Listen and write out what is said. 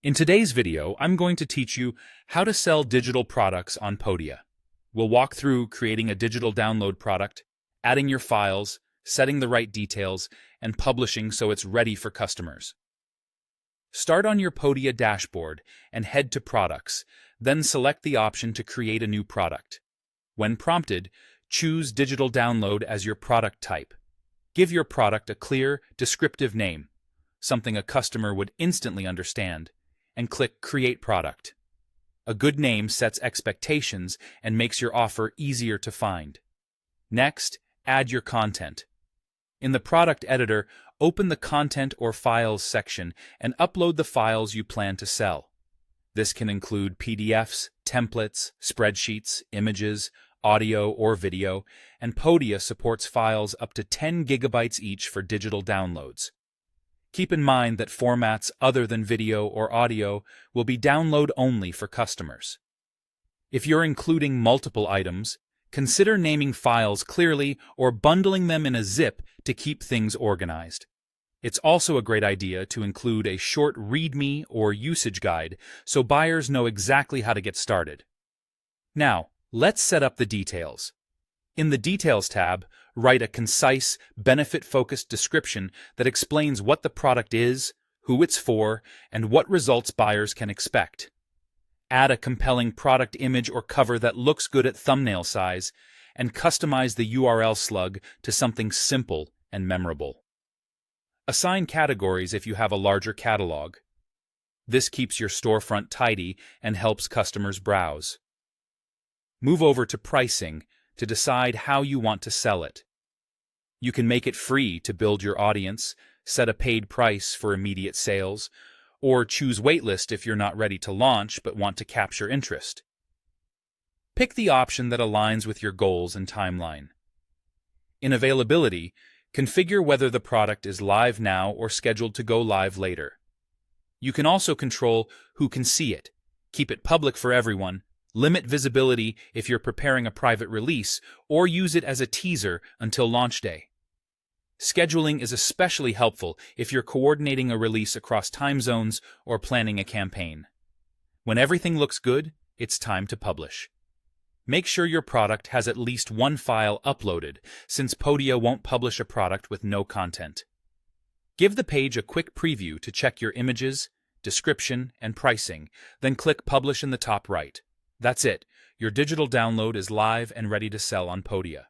In today's video, I'm going to teach you how to sell digital products on Podia. We'll walk through creating a digital download product, adding your files, setting the right details, and publishing so it's ready for customers. Start on your Podia dashboard and head to Products, then select the option to create a new product. When prompted, choose Digital Download as your product type. Give your product a clear, descriptive name, something a customer would instantly understand, and click Create Product. A good name sets expectations and makes your offer easier to find. Next, add your content. In the product editor, open the Content or Files section and upload the files you plan to sell. This can include PDFs, templates, spreadsheets, images, audio or video, and Podia supports files up to 10 gigabytes each for digital downloads. Keep in mind that formats other than video or audio will be download only for customers. If you're including multiple items, consider naming files clearly or bundling them in a zip to keep things organized. It's also a great idea to include a short README or usage guide so buyers know exactly how to get started. Now, let's set up the details. In the Details tab, write a concise, benefit-focused description that explains what the product is, who it's for, and what results buyers can expect. Add a compelling product image or cover that looks good at thumbnail size, and customize the URL slug to something simple and memorable. Assign categories if you have a larger catalog. This keeps your storefront tidy and helps customers browse. Move over to Pricing to decide how you want to sell it. You can make it free to build your audience, set a paid price for immediate sales, or choose waitlist if you're not ready to launch but want to capture interest. Pick the option that aligns with your goals and timeline. In Availability, configure whether the product is live now or scheduled to go live later. You can also control who can see it, keep it public for everyone, limit visibility if you're preparing a private release, or use it as a teaser until launch day. Scheduling is especially helpful if you're coordinating a release across time zones or planning a campaign. When everything looks good, it's time to publish. Make sure your product has at least one file uploaded, since Podia won't publish a product with no content. Give the page a quick preview to check your images, description, and pricing, then click Publish in the top right. That's it. Your digital download is live and ready to sell on Podia.